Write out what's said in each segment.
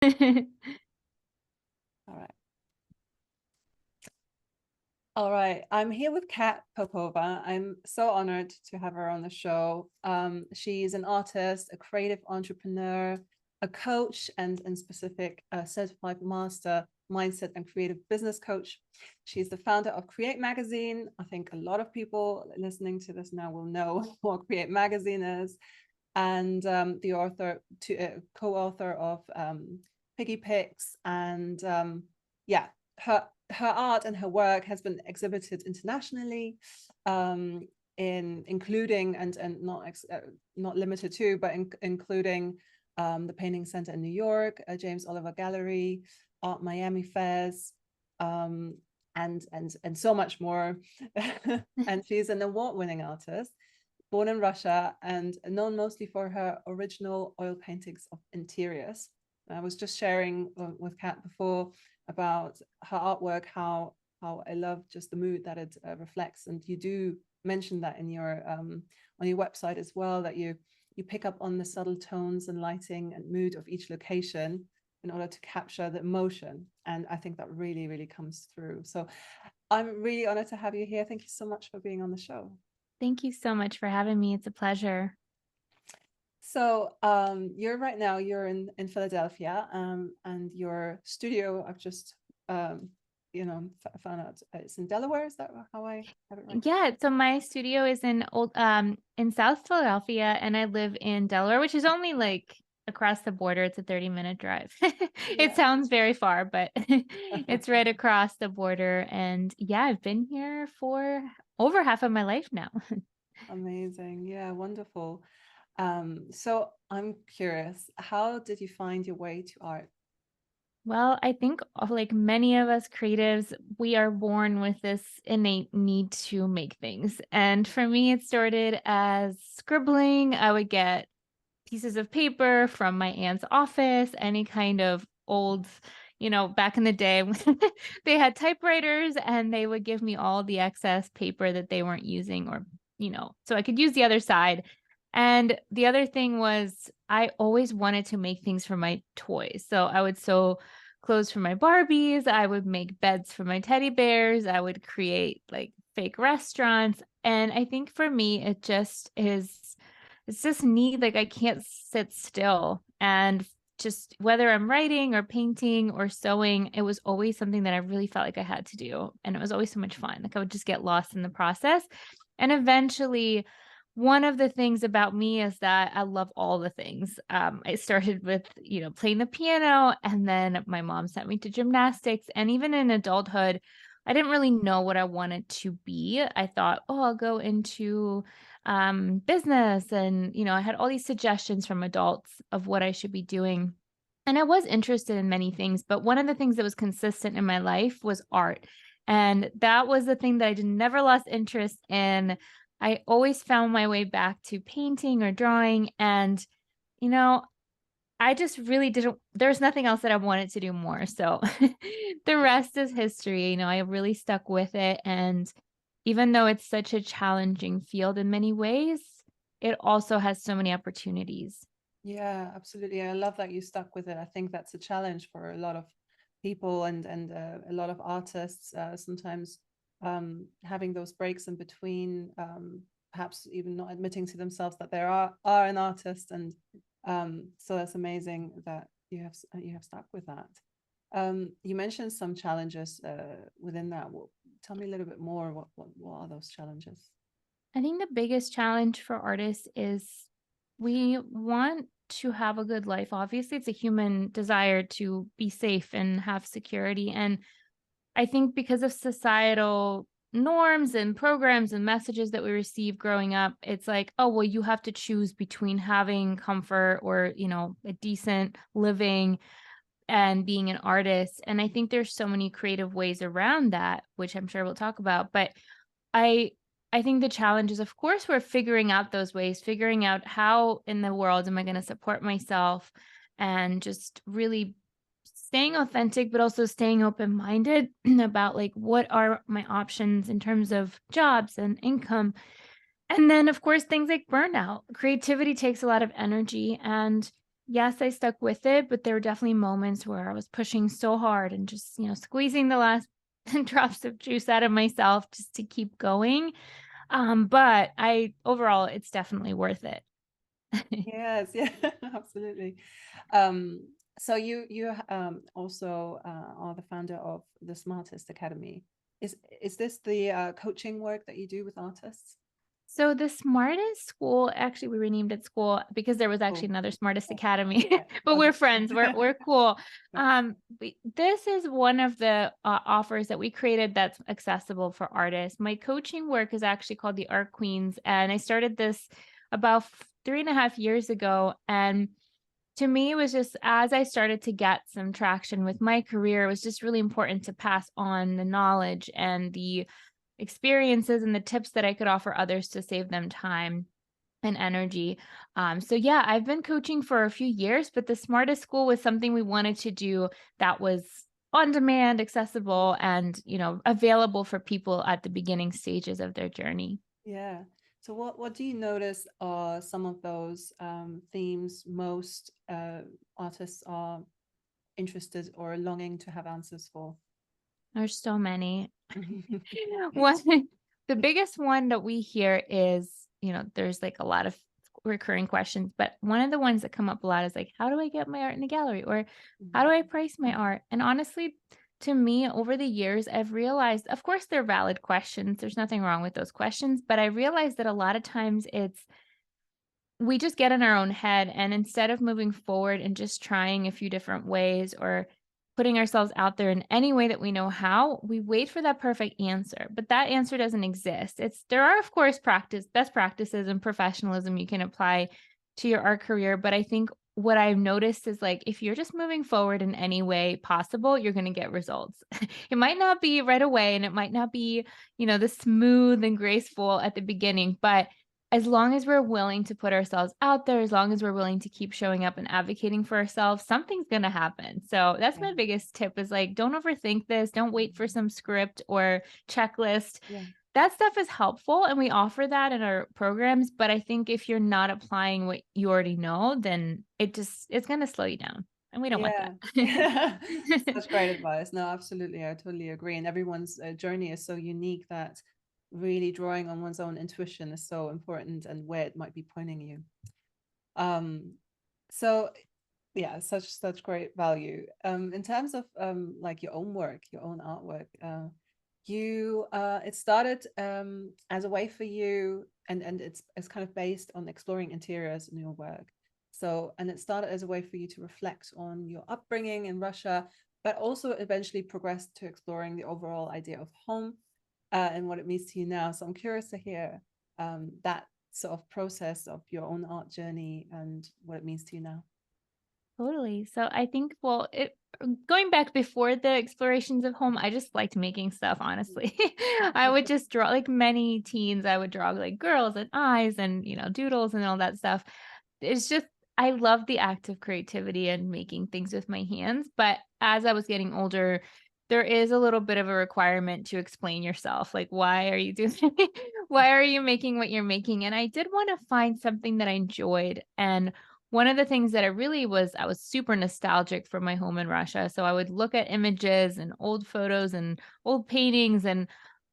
All right. All right. I'm here with Kat Popova. I'm so honored to have her on the show. She's an artist, a creative entrepreneur, a coach, and in specific, a certified master mindset and creative business coach. She's the founder of Create Magazine. I think a lot of people listening to this now will know what Create Magazine is, and the co-author of Piggy Picks, and yeah, her art and her work has been exhibited internationally, in including and not limited to, but including the Painting Center in New York, James Oliver Gallery, Art Miami Fairs, and so much more. And she's an award-winning artist, born in Russia and known mostly for her original oil paintings of interiors. I was just sharing with Kat before about her artwork, how I love just the mood that it reflects, and you do mention that in your on your website as well, that you pick up on the subtle tones and lighting and mood of each location in order to capture the emotion, and I think that really, really comes through. So I'm really honored to have you here. Thank you so much for being on the show. Thank you so much for having me. It's a pleasure. So you're in Philadelphia, and your studio, I've just found out it's in Delaware. Is that how I have it right? Yeah, so my studio is in South Philadelphia, and I live in Delaware, which is only like across the border. It's a 30-minute drive. It Yeah. sounds very far, but it's right across the border. And yeah, I've been here for over half of my life now. Amazing. Yeah, wonderful. So I'm curious, how did you find your way to art? Well, I think like many of us creatives, we are born with this innate need to make things. And for me, it started as scribbling. I would get pieces of paper from my aunt's office, any kind of old, back in the day when they had typewriters, and they would give me all the excess paper that they weren't using, or, so I could use the other side. And the other thing was I always wanted to make things for my toys. So I would sew clothes for my Barbies, I would make beds for my teddy bears, I would create like fake restaurants. And I think for me, it's this need, like I can't sit still. And just whether I'm writing or painting or sewing, it was always something that I really felt like I had to do. And it was always so much fun. Like I would just get lost in the process. And eventually, one of the things about me is that I love all the things. I started with, playing the piano, and then my mom sent me to gymnastics. And even in adulthood, I didn't really know what I wanted to be. I thought, oh, I'll go into business. And, I had all these suggestions from adults of what I should be doing. And I was interested in many things, but one of the things that was consistent in my life was art. And that was the thing that I never lost interest in. I always found my way back to painting or drawing. And, you know, I just really didn't, there's nothing else that I wanted to do more. So the rest is history. I really stuck with it. And even though it's such a challenging field in many ways, it also has so many opportunities. Yeah, absolutely. I love that you stuck with it. I think that's a challenge for a lot of people, and a lot of artists, sometimes having those breaks in between, perhaps even not admitting to themselves that they are an artist. And so that's amazing that you have stuck with that. You mentioned some challenges within that. Tell me a little bit more. What are those challenges? I think the biggest challenge for artists is we want to have a good life. Obviously, it's a human desire to be safe and have security. And I think because of societal norms and programs and messages that we receive growing up, it's like, oh, well, you have to choose between having comfort or, a decent living and being an artist. And I think there's so many creative ways around that, which I'm sure we'll talk about. But I I think the challenge is, of course, we're figuring out those ways, figuring out how in the world am I going to support myself, and just really staying authentic, but also staying open-minded about like what are my options in terms of jobs and income. And then, of course, things like burnout. Creativity takes a lot of energy, and Yes, I stuck with it, but there were definitely moments where I was pushing so hard and just, squeezing the last drops of juice out of myself just to keep going. But I overall, it's definitely worth it. Yes, yeah, absolutely. Um, so you also are the founder of the Smartest Academy. Is this the coaching work that you do with artists? So the smartest school, actually, we renamed it school because there was actually Oh, another smartest okay. academy, Okay. but we're Okay. friends. We're cool. Yeah. This is one of the offers that we created that's accessible for artists. My coaching work is actually called the Art Queens, and I started this about 3.5 years ago. And to me, it was just as I started to get some traction with my career, it was just really important to pass on the knowledge and the experiences and the tips that I could offer others to save them time and energy. So yeah, I've been coaching for a few years, but the smartest school was something we wanted to do that was on demand, accessible, and available for people at the beginning stages of their journey. Yeah. So what do you notice are some of those themes most artists are interested or longing to have answers for? There's so many. One, the biggest one that we hear is, there's like a lot of recurring questions, but one of the ones that come up a lot is like, how do I get my art in the gallery? Or how do I price my art? And honestly, to me, over the years, I've realized, of course, they're valid questions. There's nothing wrong with those questions, but I realized that a lot of times we just get in our own head, and instead of moving forward and just trying a few different ways or putting ourselves out there in any way that we know how, we wait for that perfect answer, but that answer doesn't exist. There are, of course, best practices and professionalism you can apply to your art career, but I think what I've noticed is, like, if you're just moving forward in any way possible, you're going to get results. It might not be right away, and it might not be, the smooth and graceful at the beginning, but as long as we're willing to put ourselves out there, as long as we're willing to keep showing up and advocating for ourselves, something's going to happen. So that's Yeah. my biggest tip, is like, don't overthink this. Don't wait for some script or checklist. Yeah. That stuff is helpful, and we offer that in our programs. But I think if you're not applying what you already know, then it's going to slow you down. And we don't want Yeah. that. Such great advice. No, absolutely. I totally agree. And everyone's journey is so unique that really drawing on one's own intuition is so important and where it might be pointing you. Um, so yeah, such great value. In terms of like your own work, your own artwork, you it started as a way for you, and it's kind of based on exploring interiors in your work. So, and it started as a way for you to reflect on your upbringing in Russia, but also eventually progressed to exploring the overall idea of home and what it means to you now. So I'm curious to hear that sort of process of your own art journey and what it means to you now. Totally. So I think, well, going back before the explorations of home, I just liked making stuff, honestly. I would just draw, like many teens, I would draw like girls and eyes and, doodles and all that stuff. It's just, I love the act of creativity and making things with my hands. But as I was getting older, there is a little bit of a requirement to explain yourself. Like, why are you doing, why are you making what you're making? And I did want to find something that I enjoyed. And one of the things that I was super nostalgic for my home in Russia. So I would look at images and old photos and old paintings. And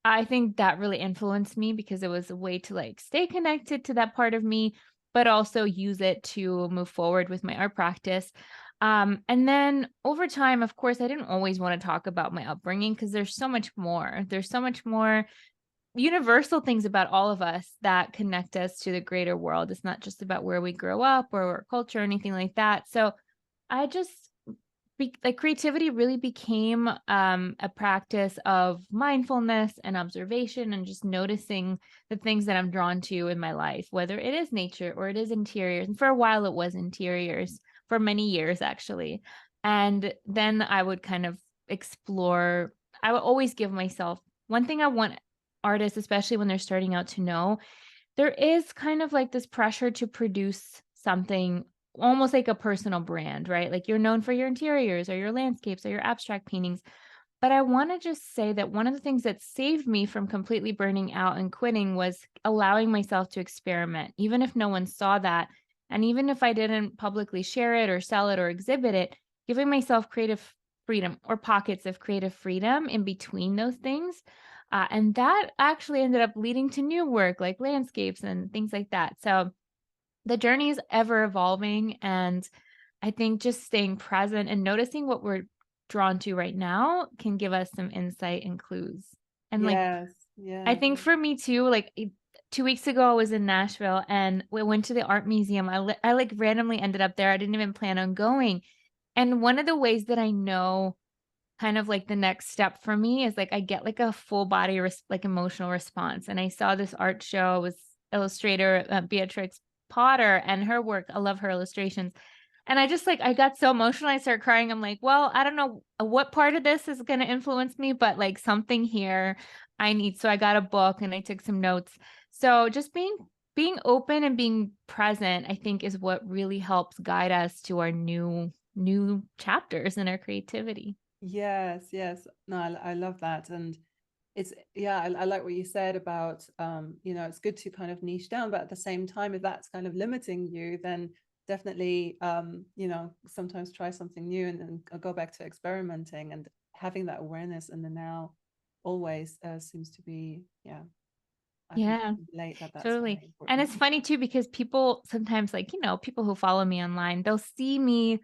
I think that really influenced me because it was a way to like stay connected to that part of me, but also use it to move forward with my art practice. And then over time, of course, I didn't always want to talk about my upbringing because there's so much more. There's so much more universal things about all of us that connect us to the greater world. It's not just about where we grow up or our culture or anything like that. So I just like creativity really became a practice of mindfulness and observation and just noticing the things that I'm drawn to in my life, whether it is nature or it is interiors. And for a while, it was interiors for many years, actually. And then I would kind of explore, I would always give myself one thing I want artists, especially when they're starting out, to know there is kind of like this pressure to produce something almost like a personal brand, right? Like you're known for your interiors or your landscapes or your abstract paintings. But I want to just say that one of the things that saved me from completely burning out and quitting was allowing myself to experiment. Even if no one saw that, And even if I didn't publicly share it or sell it or exhibit it, giving myself creative freedom or pockets of creative freedom in between those things. And that actually ended up leading to new work like landscapes and things like that. So the journey is ever evolving. And I think just staying present and noticing what we're drawn to right now can give us some insight and clues. And like, Yes, I yeah. think for me too, like 2 weeks ago, I was in Nashville and we went to the art museum. I like randomly ended up there. I didn't even plan on going. And one of the ways that I know kind of like the next step for me is like I get like a full body like emotional response. And I saw this art show with illustrator Beatrix Potter and her work. I love her illustrations. And I just like I got so emotional, I started crying. I'm like, well, I don't know what part of this is going to influence me, but like something here I need. So I got a book and I took some notes. So just being open and being present, I think is what really helps guide us to our new chapters in our creativity. Yes, yes. No, I love that. And it's, yeah, I like what you said about, it's good to kind of niche down, but at the same time, if that's kind of limiting you, then definitely, sometimes try something new and then go back to experimenting and having that awareness in the now always seems to be, yeah, I can Yeah. relate that that's Totally. very And important. it's funny too because people sometimes like, people who follow me online, they'll see me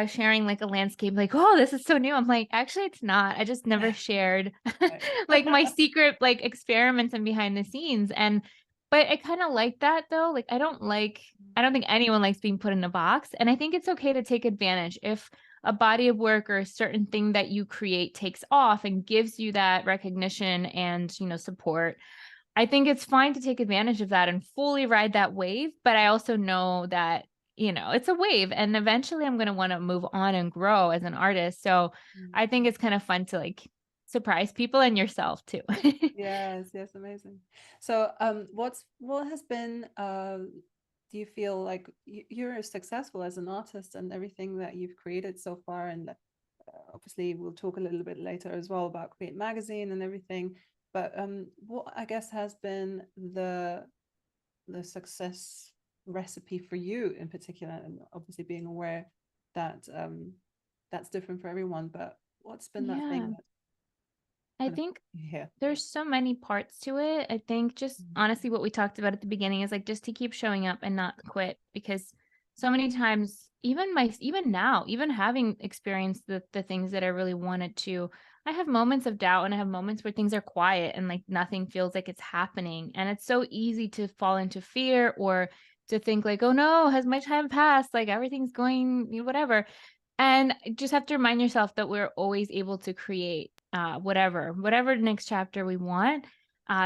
sharing like a landscape like, "Oh, this is so new." I'm like, "Actually, it's not. I just never shared Right. like my secret like experiments and behind the scenes." And but I kind of like that though. Like I don't think anyone likes being put in a box, and I think it's okay to take advantage if a body of work or a certain thing that you create takes off and gives you that recognition and, support. I think it's fine to take advantage of that and fully ride that wave, but I also know that, it's a wave and eventually I'm going to want to move on and grow as an artist. So Mm. I think it's kind of fun to like surprise people and yourself too. Yes, yes, amazing. So, what has been, do you feel like you're successful as an artist and everything that you've created so far? And obviously, we'll talk a little bit later as well about Create Magazine and everything. But what I guess has been the success recipe for you in particular, and obviously being aware that that's different for everyone. But what's been that thing Yeah. that I kind of think here? there's so many parts to it. I think just honestly what we talked about at the beginning is like just to keep showing up and not quit because so many times even now, even having experienced the things that I really wanted to, I have moments of doubt and I have moments where things are quiet and like nothing feels like it's happening. And it's so easy to fall into fear or to think like, "Oh no, has my time passed? Like everything's going, whatever." And just have to remind yourself that we're always able to create whatever next chapter we want.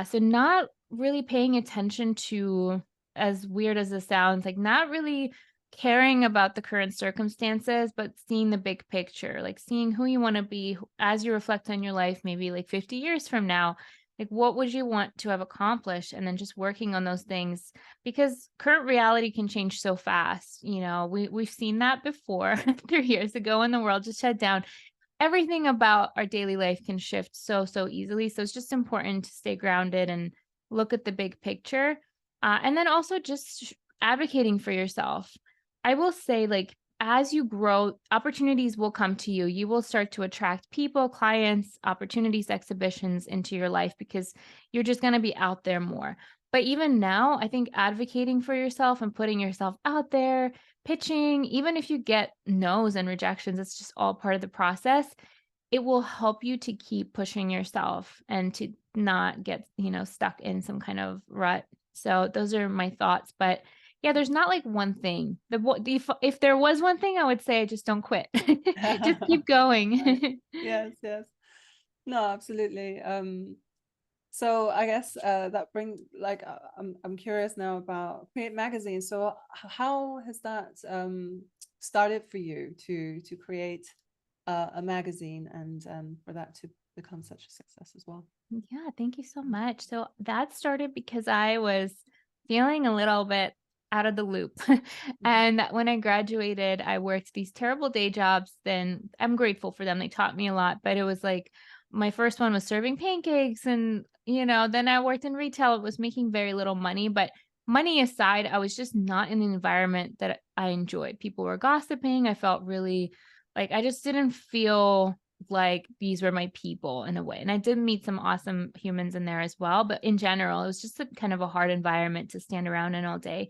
So not really paying attention to, as weird as this sounds, like not really caring about the current circumstances, but seeing the big picture, like seeing who you want to be as you reflect on your life, maybe like 50 years from now. Like, what would you want to have accomplished? And then just working on those things because current reality can change so fast. We've seen that before 3 years ago when the world just shut down. Everything about our daily life can shift so easily. So it's just important to stay grounded and look at the big picture. And then also just advocating for yourself. I will say, like, as you grow, opportunities will come to you. You will start to attract people, clients, opportunities, exhibitions into your life because you're just going to be out there more. But even now, I think advocating for yourself and putting yourself out there, pitching, even if you get no's and rejections, it's just all part of the process. It will help you to keep pushing yourself and to not get, stuck in some kind of rut. So those are my thoughts. But yeah, there's not like one thing. If there was one thing, I would say just don't quit. Just keep Right. going. Yes, yes. No, absolutely. So I guess that brings like I'm curious now about Create Magazine. So how has that started for you to create a magazine and for that to become such a success as well? Yeah, thank you so much. So that started because I was feeling a little bit out of the loop. Mhm. And when I graduated, I worked these terrible day jobs. Then I'm grateful for them. They taught me a lot, but it was like my first one was serving pancakes and then I worked in retail. It was making very little money, but money aside, I was just not in an environment that I enjoyed. People were gossiping. I felt really like I just didn't feel like these were my people in a way. And I did meet some awesome humans in there as well. But in general, it was just a kind of a hard environment to stand around in all day.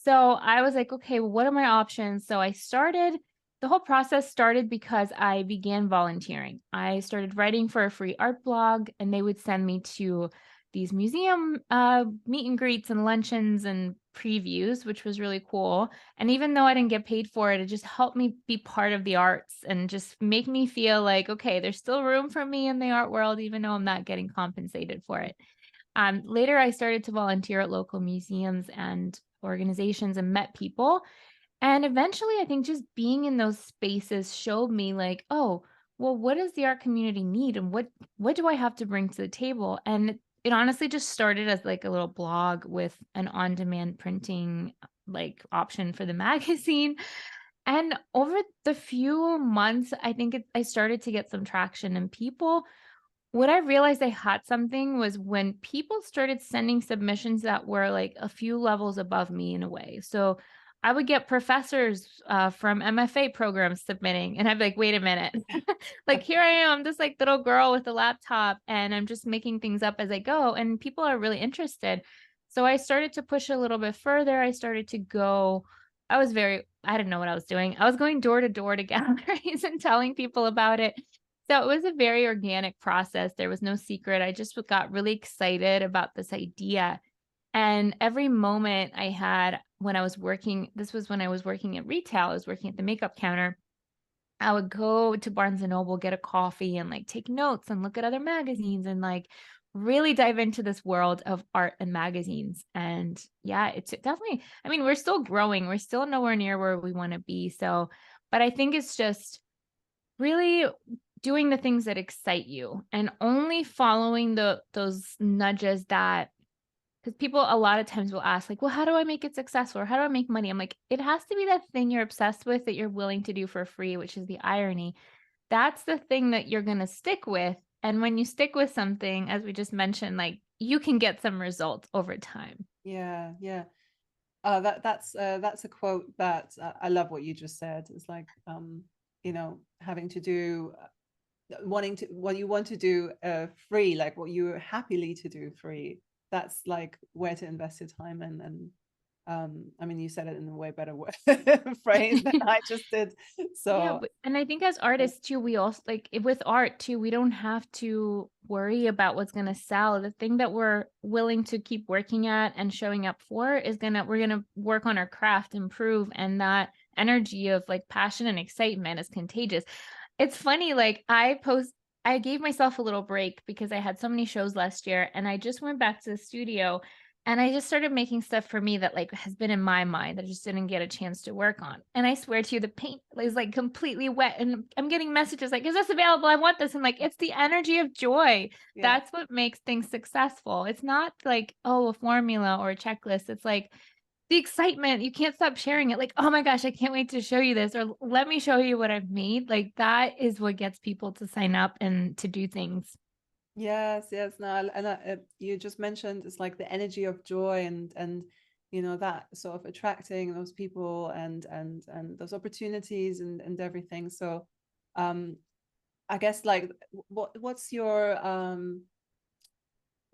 So I was like, okay, well, what are my options? So the whole process started because I began volunteering. I started writing for a free art blog, and they would send me to these museum meet and greets and luncheons and previews, which was really cool. And even though I didn't get paid for it, it just helped me be part of the arts and just make me feel like, okay, there's still room for me in the art world, even though I'm not getting compensated for it. Later, I started to volunteer at local museums and organizations and met people. And eventually, I think just being in those spaces showed me like, oh, well, what does the art community need and what do I have to bring to the table? And it honestly just started as like a little blog with an on-demand printing like option for the magazine. And over the few months, I think I started to get some traction and people what I realized I had something was when people started sending submissions that were like a few levels above me in a way. So I would get professors from MFA programs submitting, and I'd be like, wait a minute. Like, here I am, this like little girl with a laptop, and I'm just making things up as I go. And people are really interested. So I started to push a little bit further. I started to go. I didn't know what I was doing. I was going door to door to galleries and telling people about it. So it was a very organic process. There was no secret. I just got really excited about this idea. And every moment I had when I was working, this was when I was working at retail, I was working at the makeup counter. I would go to Barnes and Noble, get a coffee and like take notes and look at other magazines and like really dive into this world of art and magazines. And yeah, it's definitely, I mean, we're still growing. We're still nowhere near where we want to be. So, but I think it's just really doing the things that excite you and only following those nudges that because people a lot of times will ask like, well, how do I make it successful or how do I make money? I'm like, it has to be that thing you're obsessed with that you're willing to do for free, which is the irony. That's the thing that you're going to stick with. And when you stick with something, as we just mentioned, like you can get some results over time. Yeah, yeah. That's a quote that I love what you just said. It's like having to do wanting to what you want to do free, like what you're happily to do free. That's like where to invest your time in. And I mean, you said it in a way better phrase than I just did. Yeah, So and I think as artists too, we also like with art too, we don't have to worry about what's going to sell. The thing that we're willing to keep working at and showing up for is we're going to work on our craft, improve, and that energy of like passion and excitement is contagious. It's funny, like I gave myself a little break because I had so many shows last year and I just went back to the studio and I just started making stuff for me that like has been in my mind that I just didn't get a chance to work on. And I swear to you, the paint is like completely wet. And I'm getting messages like, is this available? I want this. And like, it's the energy of joy. yeah. That's what makes things successful. It's not like, oh, a formula or a checklist. It's like the excitement. You can't stop sharing it. Like, oh my gosh, I can't wait to show you this. Or let me show you what I've made. Like that is what gets people to sign up and to do things. Yes, yes. No, and you just mentioned it's like the energy of joy and that sort of attracting those people and those opportunities and everything. So I guess like what's your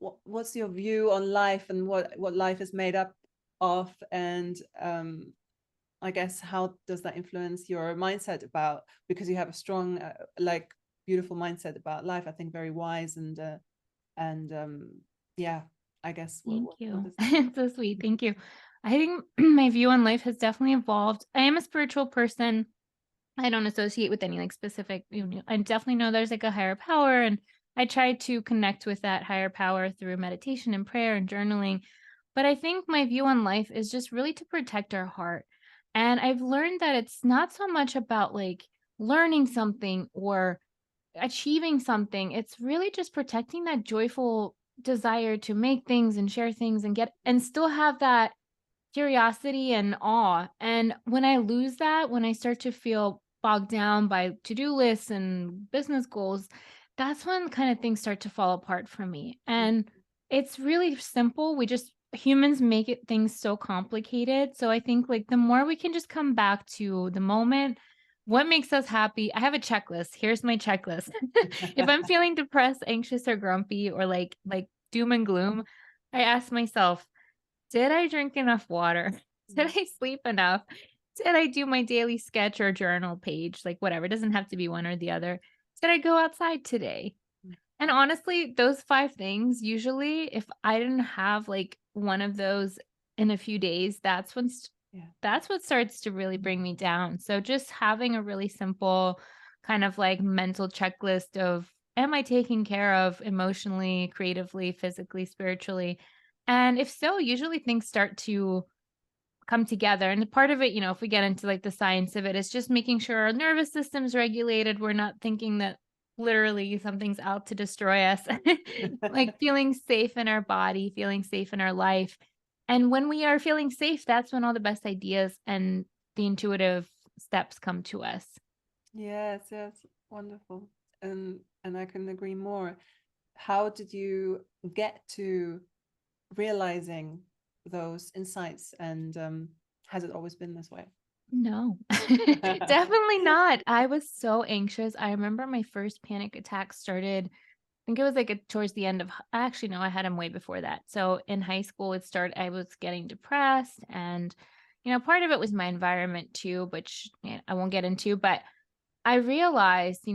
view on life and what life is made up of, and I guess how does that influence your mindset about, because you have a strong like beautiful mindset about life, I think very wise and yeah, I guess Thank what you. does that It's so sweet. Thank you. I think my view on life has definitely evolved. I am a spiritual person. I don't associate with any like specific, I definitely know there's like a higher power and I try to connect with that higher power through meditation and prayer and journaling. But I think my view on life is just really to protect our heart. And I've learned that it's not so much about like learning something or achieving something. It's really just protecting that joyful desire to make things and share things and get and still have that curiosity and awe. And when I lose that, when I start to feel bogged down by to-do lists and business goals, that's when kind of things start to fall apart for me. And it's really simple. humans make things so complicated. So I think like the more we can just come back to the moment, what makes us happy? I have a checklist. Here's my checklist. If I'm feeling depressed, anxious, or grumpy, or like doom and gloom, I ask myself, did I drink enough water? Did I sleep enough? Did I do my daily sketch or journal page? Like whatever, it doesn't have to be one or the other. Did I go outside today? And honestly, those 5 things, usually, if I didn't have, like, one of those in a few days, Yeah. that's what starts to really bring me down. So just having a really simple kind of, like, mental checklist of, am I taken care of emotionally, creatively, physically, spiritually? And if so, usually things start to come together. And part of it, if we get into like the science of it, is just making sure our nervous system's regulated. We're not thinking that literally something's out to destroy us, like feeling safe in our body, feeling safe in our life. And when we are feeling safe, that's when all the best ideas and the intuitive steps come to us. Yes, yes, wonderful. And I can agree more. How did you get to realizing those insights, and has it always been this way? No, definitely not. I was so anxious. I remember my first panic attack started, I think it was like towards the end of, actually, no, I had him way before that. So in high school, I was getting depressed. And, part of it was my environment too, which I won't get into. But I realized,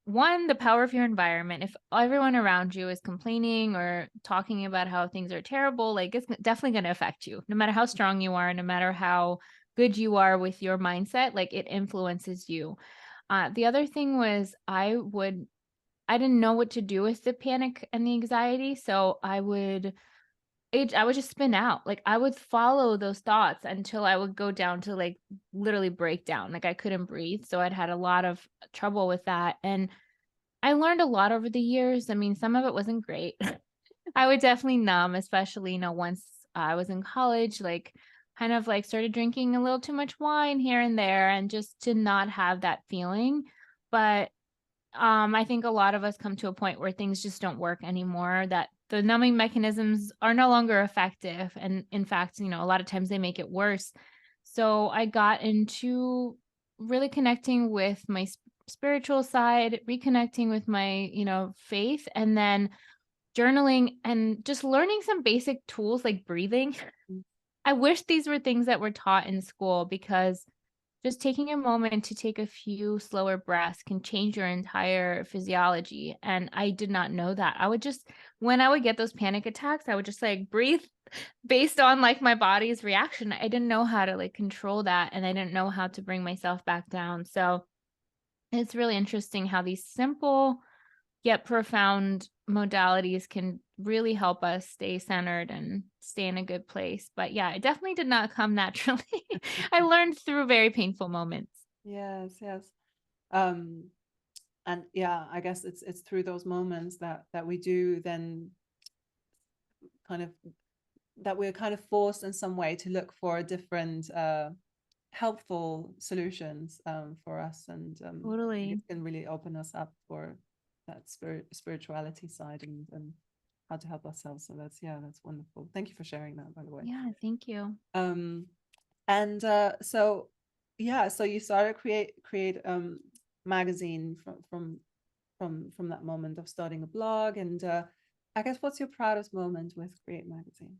one, the power of your environment. If everyone around you is complaining or talking about how things are terrible, like it's definitely going to affect you, no matter how strong you are, no matter how good you are with your mindset, like it influences you. The other thing was I didn't know what to do with the panic and the anxiety. So I would just spin out. Like I would follow those thoughts until I would go down to like literally break down. Like I couldn't breathe. So I'd had a lot of trouble with that. And I learned a lot over the years. I mean, some of it wasn't great. I would definitely numb, especially, once I was in college, like kind of like started drinking a little too much wine here and there, and just to not have that feeling. But I think a lot of us come to a point where things just don't work anymore, that the numbing mechanisms are no longer effective. And in fact, a lot of times they make it worse. So I got into really connecting with my spiritual side, reconnecting with my, faith, and then journaling and just learning some basic tools like breathing. I wish these were things that were taught in school, because just taking a moment to take a few slower breaths can change your entire physiology. And I did not know that. When I would get those panic attacks, I would just like breathe based on like my body's reaction. I didn't know how to like control that. And I didn't know how to bring myself back down. So it's really interesting how these simple yet profound modalities can really help us stay centered and stay in a good place. But yeah, it definitely did not come naturally. I learned through very painful moments. Yes, yes. Um, and yeah, I guess it's through those moments that we do then kind of that we're kind of forced in some way to look for different helpful solutions for us, and I think it Totally. can really open us up for that spirituality side, and how to help ourselves. So that's wonderful. Thank you for sharing that, by the way. Yeah, thank you. Um, and so yeah, so you started create magazine from that moment of starting a blog, and I guess, what's your proudest moment with Create Magazine?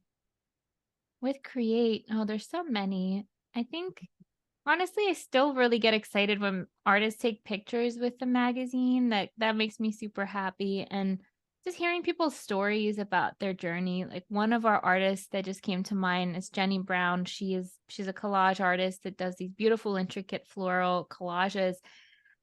With Create, oh, there's so many. I think honestly, I still really get excited when artists take pictures with the magazine. That makes me super happy. And just hearing people's stories about their journey. Like one of our artists that just came to mind is Jenny Brown. She's a collage artist that does these beautiful, intricate floral collages.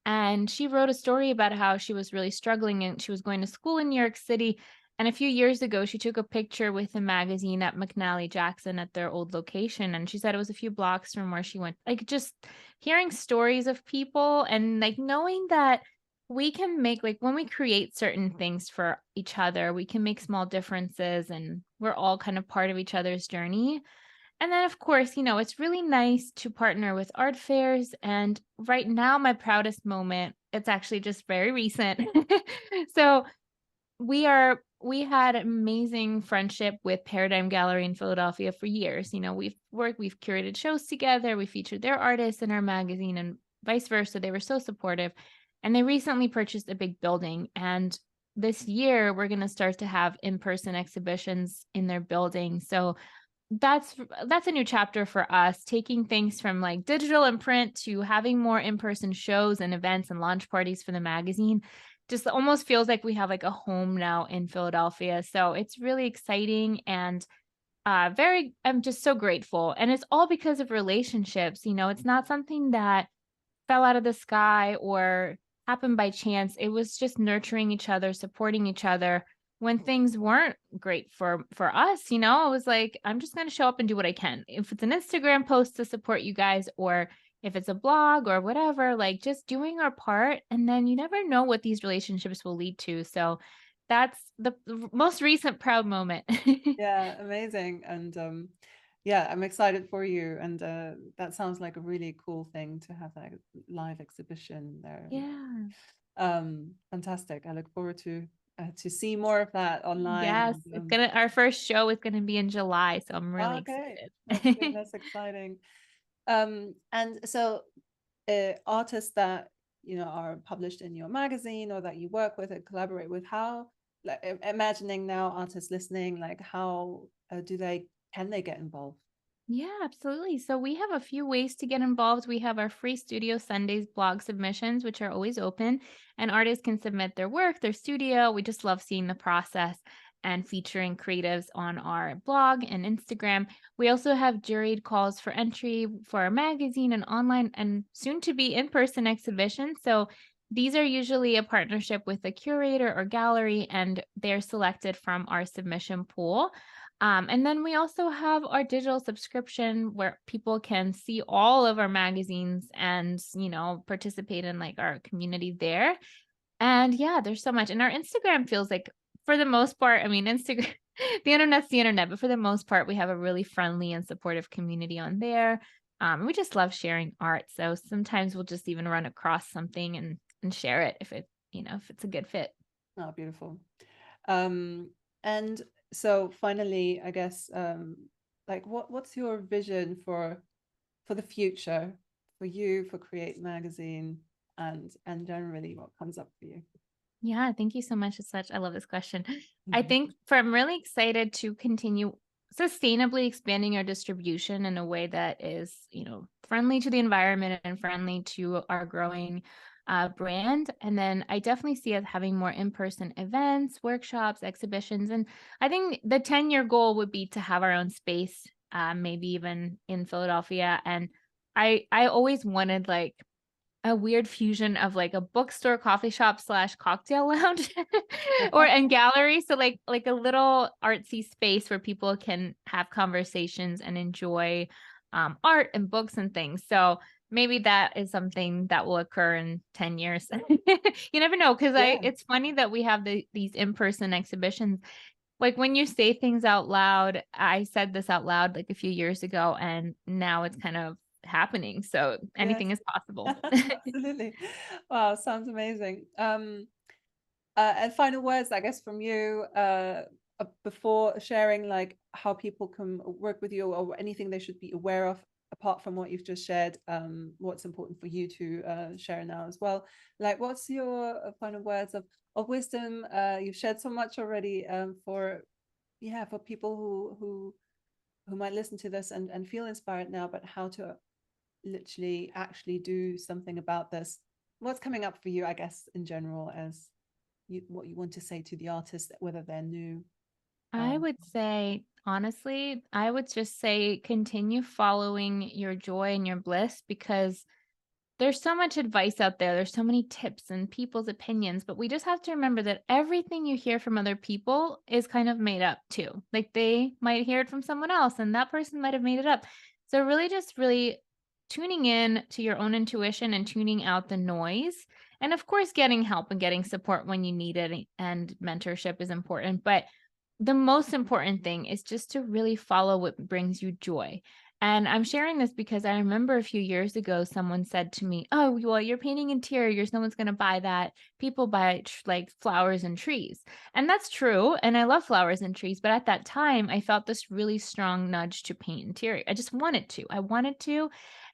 And she wrote a story about how she was really struggling and she was going to school in New York City. And a few years ago, she took a picture with a magazine at McNally Jackson at their old location. And she said it was a few blocks from where she went. Like just hearing stories of people and like knowing that we can make, like when we create certain things for each other, we can make small differences and we're all kind of part of each other's journey. And then, of course, it's really nice to partner with art fairs. And right now, my proudest moment, it's actually just very recent. So we are we had amazing friendship with Paradigm Gallery in Philadelphia for years. We've curated shows together, we featured their artists in our magazine and vice versa. They were so supportive. And they recently purchased a big building. And this year, we're going to start to have in-person exhibitions in their building. So that's a new chapter for us, taking things from like digital and print to having more in-person shows and events and launch parties for the magazine. Just almost feels like we have like a home now in Philadelphia. So it's really exciting and I'm just so grateful. And it's all because of relationships. It's not something that fell out of the sky or happened by chance. It was just nurturing each other, supporting each other when things weren't great for us. I was like, I'm just going to show up and do what I can. If it's an Instagram post to support you guys, or if it's a blog or whatever, like just doing our part. And then you never know what these relationships will lead to. So that's the most recent proud moment. Yeah, amazing. And yeah, I'm excited for you. And that sounds like a really cool thing to have that live exhibition there. Yeah. Fantastic. I look forward to see more of that online. Yes, And, it's gonna our first show is gonna be in July, so I'm really okay, that's good. excited. That's exciting. And so artists that are published in your magazine or that you work with and collaborate with, how, like, imagining now artists listening, like how can they get involved? Yeah, absolutely. So we have a few ways to get involved. We have our free Studio Sundays blog submissions, which are always open, and artists can submit their work, their studio. We just love seeing the process and featuring creatives on our blog and Instagram. We also have juried calls for entry for our magazine and online and soon to be in-person exhibitions. So these are usually a partnership with a curator or gallery, and they're selected from our submission pool. And then we also have our digital subscription where people can see all of our magazines and, participate in like our community there. And yeah, there's so much. And our Instagram feels like, for the most part, I mean, Instagram, the internet's the internet, but for the most part, we have a really friendly and supportive community on there. We just love sharing art. So sometimes we'll just even run across something and share it if it's a good fit. Oh, beautiful. And so finally, I guess, like what's your vision for the future for you, for Create Magazine, and generally what comes up for you? Yeah, thank you so much. I love this question. I think I'm really excited to continue sustainably expanding our distribution in a way that is, friendly to the environment and friendly to our growing brand. And then I definitely see us having more in-person events, workshops, exhibitions. And I think the 10-year goal would be to have our own space, maybe even in Philadelphia. And I always wanted like a weird fusion of like a bookstore, coffee shop / cocktail lounge and gallery. So like a little artsy space where people can have conversations and enjoy art and books and things. So maybe that is something that will occur in 10 years. You never know. Yeah, It's funny that we have these in-person exhibitions. Like when you say things out loud, I said this out loud like a few years ago, and now it's kind of happening. So yes. anything is possible. Absolutely. Wow, sounds amazing. And final words, I guess, from you, before sharing, like how people can work with you or anything they should be aware of apart from what you've just shared. What's important for you to share now as well? Like, what's your final words of wisdom? You've shared so much already, for people who might listen to this and feel inspired now, but how to literally actually do something about this. What's coming up for you, I guess, in general, as what you want to say to the artist, whether they're new? I would say, honestly, I would just say continue following your joy and your bliss, because there's so much advice out there. There's so many tips and people's opinions, but we just have to remember that everything you hear from other people is kind of made up too. Like they might hear it from someone else and that person might have made it up. So really tuning in to your own intuition and tuning out the noise. And of course, getting help and getting support when you need it and mentorship is important. But the most important thing is just to really follow what brings you joy. And I'm sharing this because I remember a few years ago, someone said to me, "Oh, well, you're painting interiors. No one's going to buy that. People buy like flowers and trees." And that's true. And I love flowers and trees. But at that time, I felt this really strong nudge to paint interior. I just wanted to. I wanted to.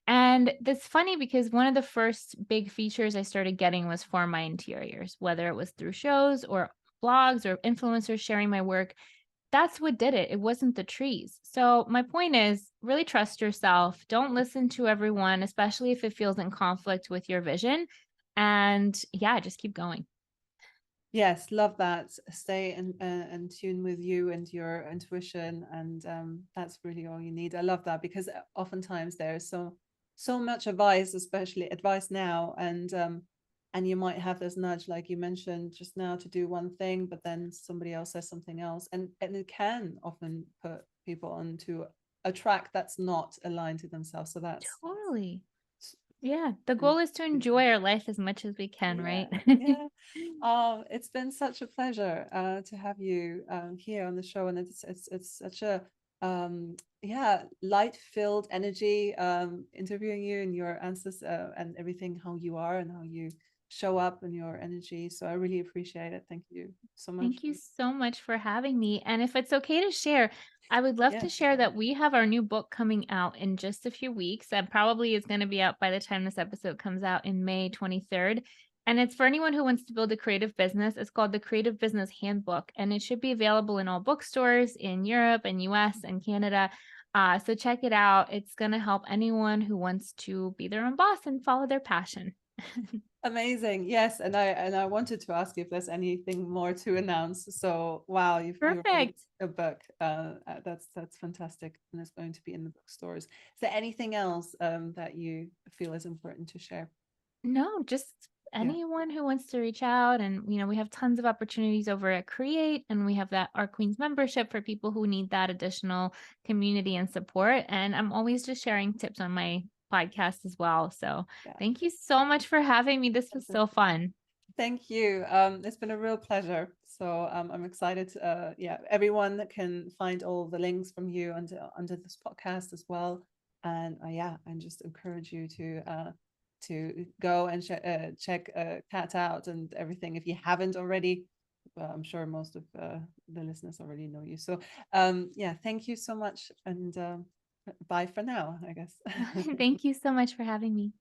And that's funny because one of the first big features I started getting was for my interiors, whether it was through shows or blogs or influencers sharing my work. That's what did it. It wasn't the trees. So my point is really trust yourself. Don't listen to everyone, especially if it feels in conflict with your vision. And yeah, just keep going. Yes, love that. Stay in tune with you and your intuition, and that's really all you need. I love that because oftentimes there's so much advice, especially advice now, and you might have this nudge, like you mentioned just now, to do one thing, but then somebody else says something else, and it can often put people onto a track that's not aligned to themselves. So that's Totally. Yeah. The and goal is to beautiful. enjoy our life as much as we can, Yeah, right? yeah. Oh, it's been such a pleasure to have you here on the show, and it's such a yeah, light-filled energy interviewing you and your answers and everything, how you are and how you show up and your energy. So I really appreciate it. Thank you so much. Thank you so much for having me. And if it's okay to share, I would love to Yes. share that we have our new book coming out in just a few weeks. That probably is going to be out by the time this episode comes out in May 23rd. And it's for anyone who wants to build a creative business. It's called the Creative Business Handbook, and it should be available in all bookstores in Europe and US and Canada. So check it out. It's going to help anyone who wants to be their own boss and follow their passion. Amazing. Yes, and I wanted to ask you if there's anything more to announce. So wow, you've already Perfect. a book. That's fantastic, and it's going to be in the bookstores. Is there anything else that you feel is important to share? No, just Yeah. anyone who wants to reach out. And, we have tons of opportunities over at Create, and we have that Our Queens membership for people who need that additional community and support. And I'm always just sharing tips on my podcast as well. So Yeah. thank you so much for having me. This was so fun. Thank you. It's been a real pleasure. So I'm excited. Yeah, everyone can find all the links from you under this podcast as well. And yeah, and just encourage you to go and check Kat out and everything if you haven't already. Well, I'm sure most of the listeners already know you. So yeah, thank you so much, and bye for now, I guess. Thank you so much for having me.